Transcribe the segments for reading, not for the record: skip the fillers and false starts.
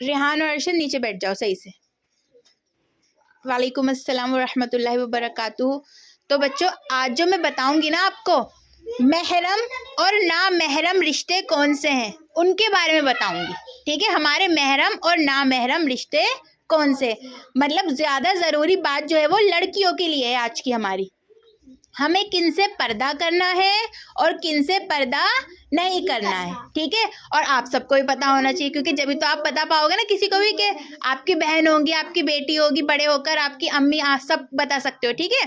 रेहान और अरशद नीचे बैठ जाओ सही से। वालेकुम अस्सलाम व रहमतुल्लाहि व बरकातुहू। तो बच्चों आज जो मैं बताऊंगी ना आपको, महरम और ना महरम रिश्ते कौन से हैं उनके बारे में बताऊंगी। ठीक है, हमारे महरम और ना महरम रिश्ते कौन से, मतलब ज़्यादा ज़रूरी बात जो है वो लड़कियों के लिए है आज की हमारी। हमें किन से पर्दा करना है और किन से पर्दा नहीं करना है। ठीक है, और आप सबको भी पता होना चाहिए, क्योंकि जब भी तो आप बता पाओगे ना किसी को भी कि आपकी बहन होगी, आपकी बेटी होगी, बड़े होकर आपकी अम्मी, आप सब बता सकते हो। ठीक है,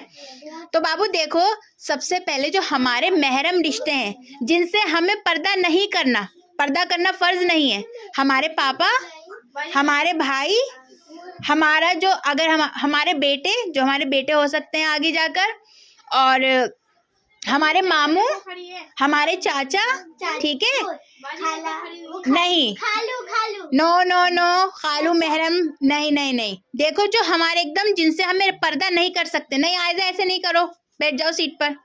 तो बाबू देखो, सबसे पहले जो हमारे महरम रिश्ते हैं जिनसे हमें पर्दा नहीं करना, पर्दा करना फ़र्ज नहीं है, हमारे पापा, हमारे भाई, हमारा जो अगर हमारे बेटे, जो हमारे बेटे हो सकते हैं आगे जाकर, और हमारे मामू, हमारे चाचा। ठीक है, नहीं, नो नो नो, खालू महरम नहीं नहीं नहीं। देखो जो हमारे एकदम जिनसे हमें पर्दा नहीं कर सकते, नहीं आयजा ऐसे नहीं करो, बैठ जाओ सीट पर।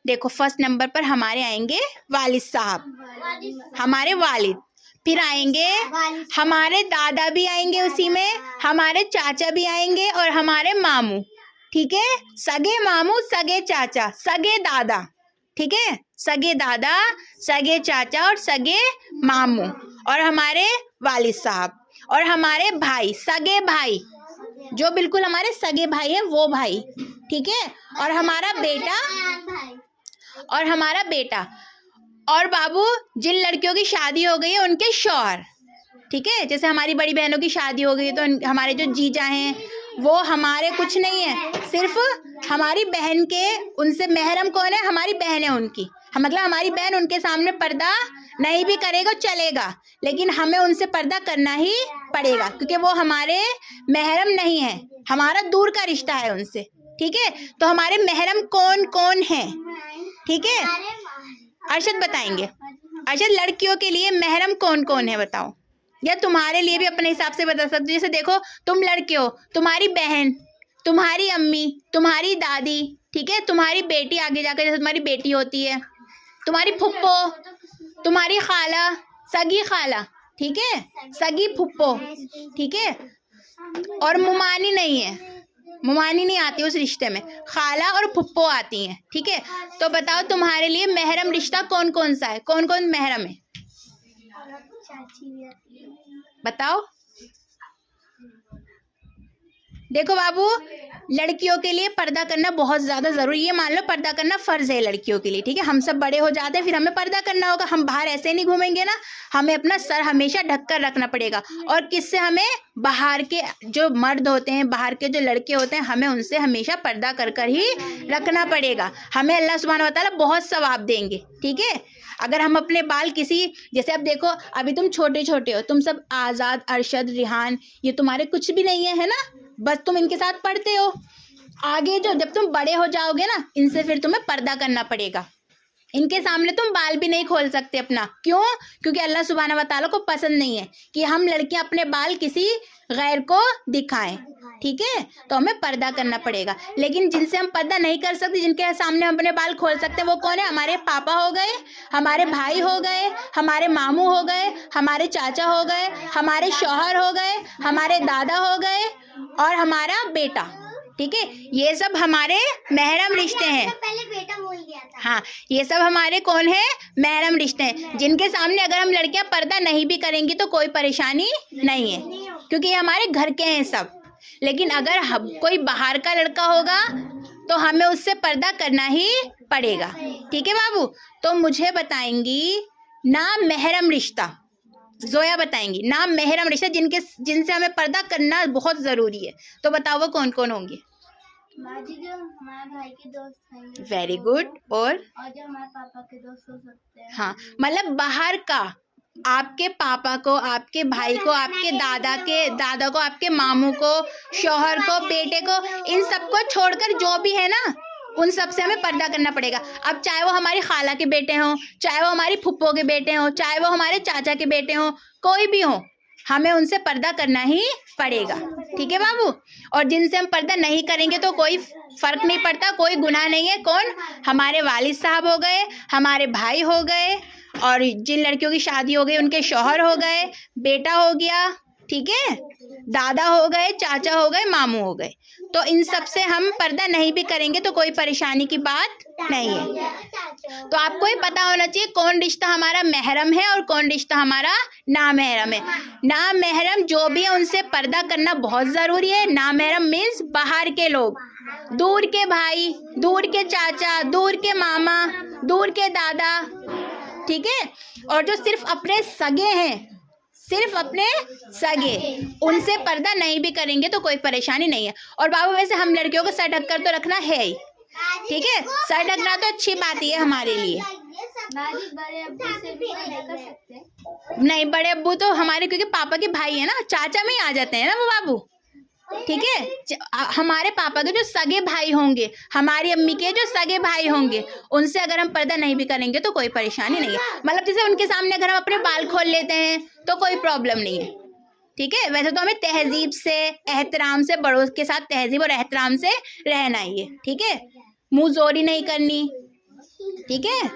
देखो फर्स्ट नंबर पर हमारे आएंगे वालिद साहब, हमारे वालिद, फिर आएंगे हमारे दादा भी आएंगे उसी में, हमारे चाचा भी आएंगे और हमारे मामू। ठीक है, सगे मामू, सगे चाचा, सगे दादा। ठीक है, सगे दादा, सगे चाचा और सगे मामू, और हमारे वालिद साहब, और हमारे भाई, सगे भाई, जो बिल्कुल हमारे सगे भाई है वो भाई। ठीक है, और हमारा बेटा, और हमारा बेटा, और बाबू जिन लड़कियों की शादी हो गई है उनके शौहर। ठीक है, जैसे हमारी बड़ी बहनों की शादी हो गई तो हमारे जो जीजा हैं वो हमारे कुछ नहीं है, सिर्फ हमारी बहन के, उनसे महरम कौन है, हमारी बहन है उनकी। मतलब हमारी बहन उनके सामने पर्दा नहीं भी करेगा चलेगा, लेकिन हमें उनसे पर्दा करना ही पड़ेगा, क्योंकि वो हमारे महरम नहीं है, हमारा दूर का रिश्ता है उनसे। ठीक है, तो हमारे महरम कौन कौन है? ठीक है, अरशद बताएंगे। अरशद, लड़कियों के लिए महरम कौन कौन है बताओ, या तुम्हारे लिए भी अपने हिसाब से बता सकते हो। जैसे देखो तुम लड़के हो, तुम्हारी बहन, तुम्हारी अम्मी, तुम्हारी दादी, ठीक है, तुम्हारी बेटी आगे जाकर जैसे तुम्हारी बेटी होती है, तुम्हारी फुप्पो, तुम्हारी खाला, सगी खाला, ठीक है, सगी फुप्पो। ठीक है, और मुमानी नहीं है, मुमानी नहीं आती उस रिश्ते में, खाला और फुप्पो आती हैं। ठीक है, तो बताओ तुम्हारे लिए महरम रिश्ता कौन कौन सा है, कौन कौन महरम है बताओ। देखो बाबू, लड़कियों के लिए पर्दा करना बहुत ज़्यादा ज़रूरी है, मान लो पर्दा करना फ़र्ज़ है लड़कियों के लिए। ठीक है, हम सब बड़े हो जाते हैं फिर हमें पर्दा करना होगा, हम बाहर ऐसे नहीं घूमेंगे ना, हमें अपना सर हमेशा ढककर रखना पड़ेगा। और किससे, हमें बाहर के जो मर्द होते हैं, बाहर के जो लड़के होते हैं, हमें उनसे हमेशा पर्दा कर कर ही रखना पड़ेगा, हमें अल्लाह सुब्हानहू व तआला बहुत सवाब देंगे। ठीक है, अगर हम अपने बाल किसी, जैसे अब देखो अभी तुम छोटे छोटे हो, तुम सब आज़ाद, अरशद, रिहान, ये तुम्हारे कुछ भी नहीं है ना, बस तुम इनके साथ पढ़ते हो। आगे जो जब तुम बड़े हो जाओगे ना, इनसे फिर तुम्हें पर्दा करना पड़ेगा, इनके सामने तुम बाल भी नहीं खोल सकते अपना। क्यों? क्योंकि अल्लाह सुब्हानहू व तआला को पसंद नहीं है कि हम लड़कियां अपने बाल किसी गैर को दिखाएं। ठीक है, तो हमें पर्दा करना पड़ेगा। लेकिन जिनसे हम पर्दा नहीं कर सकते, जिनके सामने हम अपने बाल खोल सकते हैं, वो कौन है? हमारे पापा हो गए, हमारे भाई हो गए, हमारे मामू हो गए, हमारे चाचा हो गए, हमारे शौहर हो गए, हमारे दादा हो गए, और हमारा बेटा। ठीक है, ये सब हमारे महरम रिश्ते हैं। पहले बेटा बोल दिया था। हाँ, ये सब हमारे कौन है? महरम रिश्ते हैं, जिनके सामने अगर हम लड़कियां पर्दा नहीं भी करेंगी तो कोई परेशानी नहीं है, क्योंकि ये हमारे घर के हैं सब। लेकिन अगर कोई बाहर का लड़का होगा तो हमें उससे पर्दा करना ही पड़ेगा। ठीक है बाबू, तो मुझे बताएंगी ना महरम रिश्ता, जोया बताएंगी ना महरम रिश्ता जिनसे हमें पर्दा करना बहुत ज़रूरी है, तो बताओ वो कौन कौन होंगे? जो हमारे भाई के दोस्त हैं। वेरी गुड, और जो हमारे पापा के दोस्त हो सकते हैं। हाँ, मतलब बाहर का, आपके पापा को, आपके भाई को, आपके दादा को, आपके मामू को, शौहर को, बेटे को, इन सबको छोड़कर जो भी है ना, उन सब से हमें पर्दा करना पड़ेगा। अब चाहे वो हमारी खाला के बेटे हों, चाहे वो हमारी फुप्पो के बेटे हों, चाहे वो हमारे चाचा के बेटे हों, कोई भी हो, हमें उनसे पर्दा करना ही पड़ेगा। ठीक है बाबू, और जिनसे हम पर्दा नहीं करेंगे तो कोई फ़र्क नहीं पड़ता, कोई गुनाह नहीं है। कौन? हमारे वालिद साहब हो गए, हमारे भाई हो गए, और जिन लड़कियों की शादी हो गई उनके शौहर हो गए, बेटा हो गया, ठीक है, दादा हो गए, चाचा हो गए, मामू हो गए, तो इन सब से हम पर्दा नहीं भी करेंगे तो कोई परेशानी की बात नहीं है। तो आपको ये पता होना चाहिए कौन रिश्ता हमारा महरम है और कौन रिश्ता हमारा नामहरम है। नामहरम जो भी है उनसे पर्दा करना बहुत ज़रूरी है। नामहरम मीन्स बाहर के लोग, दूर के भाई, दूर के चाचा, दूर के मामा, दूर के दादा, ठीक है। और जो सिर्फ अपने सगे हैं, सिर्फ अपने सगे, उनसे पर्दा नहीं भी करेंगे तो कोई परेशानी नहीं है। और बाबू वैसे हम लड़कियों को सर ढक कर तो रखना है ही, ठीक है, सर ढकना तो अच्छी बात ही है हमारे लिए। बड़े अब्बू से भी कर सकते हैं? नहीं, बड़े अब्बू तो हमारे क्योंकि पापा के भाई है ना, चाचा में ही आ जाते हैं ना वो बाबू, ठीक है। हमारे पापा के जो सगे भाई होंगे, हमारी अम्मी के जो सगे भाई होंगे, उनसे अगर हम पर्दा नहीं भी करेंगे तो कोई परेशानी नहीं है। मतलब जैसे उनके सामने अगर हम अपने बाल खोल लेते हैं तो कोई प्रॉब्लम नहीं है, ठीक है। वैसे तो हमें तहजीब से, एहतराम से, बड़ों के साथ तहजीब और एहतराम से रहना ही है, ठीक है, मुंह जोरी नहीं करनी, ठीक है।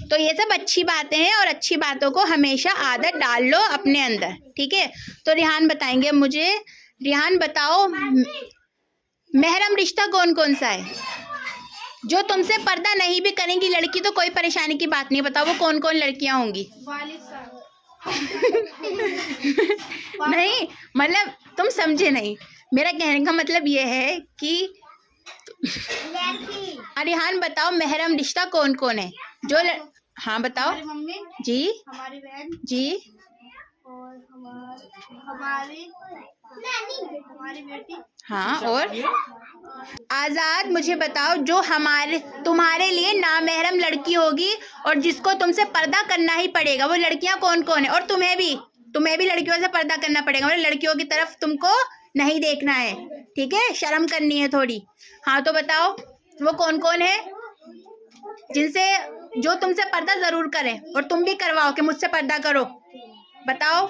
तो ये सब अच्छी बातें हैं और अच्छी बातों को हमेशा आदत डाल लो अपने अंदर, ठीक है। तो रिहान बताएंगे मुझे, रिहान बताओ महरम रिश्ता कौन कौन सा है जो तुमसे पर्दा नहीं भी करेंगी लड़की तो कोई परेशानी की बात नहीं। बताओ वो कौन कौन लड़कियां होंगी? नहीं, मतलब तुम समझे नहीं, मेरा कहने का मतलब ये है कि रिहान बताओ महरम रिश्ता कौन कौन है जो हाँ बताओ। हमारी मम्मी जी, हमारी बहन जी, और हमारी बेटी। हाँ, और आज़ाद मुझे बताओ जो तुम्हारे लिए नामहरम लड़की होगी और जिसको तुमसे पर्दा करना ही पड़ेगा, वो लड़कियां कौन कौन है? और तुम्हें भी लड़कियों से पर्दा करना पड़ेगा, मतलब लड़कियों की तरफ तुमको नहीं देखना है, ठीक है, शर्म करनी है थोड़ी। हाँ तो बताओ वो कौन कौन है जो तुमसे पर्दा जरूर करें और तुम भी करवाओ कि मुझसे पर्दा करो। बताओ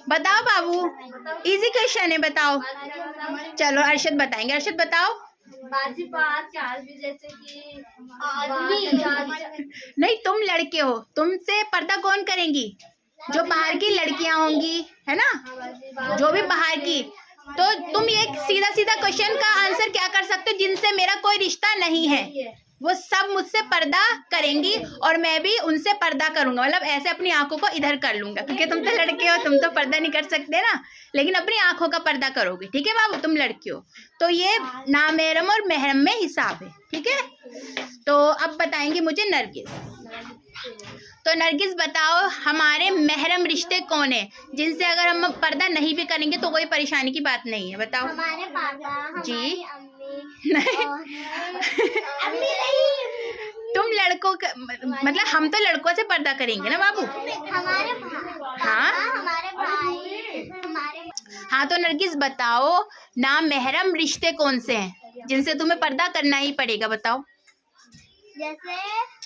बताओ बाबू, इजी क्वेश्चन है, बताओ। चलो अरशद बताएंगे, अरशद बताओ। जैसे कि नहीं, तुम लड़के हो, तुमसे पर्दा कौन करेंगी? जो बाहर की लड़कियां होंगी, है ना, जो भी बाहर की। तो तुम ये सीधा सीधा क्वेश्चन का आंसर क्या कर सकते हो? जिनसे मेरा कोई रिश्ता नहीं है वो सब मुझसे पर्दा करेंगी और मैं भी उनसे पर्दा करूंगा। मतलब ऐसे अपनी आंखों को इधर कर लूंगा, क्योंकि तुम तो लड़के हो, तुम तो पर्दा नहीं कर सकते ना, लेकिन अपनी आंखों का पर्दा करोगे, ठीक है बाबू, तुम लड़के हो। तो ये नामहरम और महरम में हिसाब है, ठीक है। तो अब बताएंगे मुझे नरगिस। तो नरगिस बताओ हमारे महरम रिश्ते कौन है जिनसे अगर हम पर्दा नहीं भी करेंगे तो कोई परेशानी की बात नहीं है? बताओ। हमारे पापा, जी, अम्मी नहीं अम्मी नहीं, तुम लड़कों का मतलब हम तो लड़कों से पर्दा करेंगे ना बाबू। हमारे भाई, हाँ हमारे भाई, हमारे। हाँ तो नरगिस बताओ नामहरम रिश्ते कौन से हैं जिनसे तुम्हें पर्दा करना ही पड़ेगा? बताओ। जैसे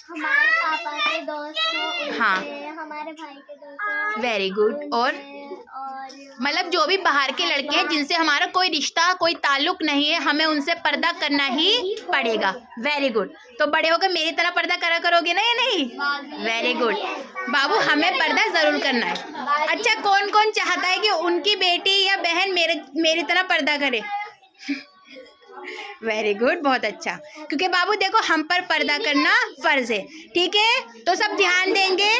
हमारे पापा के दोस्त हो, हाँ, हमारे भाई के दोस्त। Very good. और मतलब जो भी बाहर के लड़के हैं जिनसे हमारा कोई रिश्ता, कोई ताल्लुक नहीं है, हमें उनसे पर्दा करना ही पड़ेगा। Very good. तो बड़े होकर मेरी तरह पर्दा करा करोगे ना या नहीं? वेरी गुड बाबू, हमें पर्दा जरूर करना है। अच्छा, कौन कौन चाहता है कि उनकी बेटी या बहन मेरी तरह पर्दा करे? वेरी गुड, बहुत अच्छा, क्योंकि बाबू देखो हम पर पर्दा करना फर्ज है, ठीक है। तो सब ध्यान देंगे,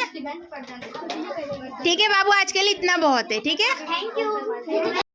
ठीक है बाबू, आज के लिए इतना बहुत है, ठीक है। Thank you.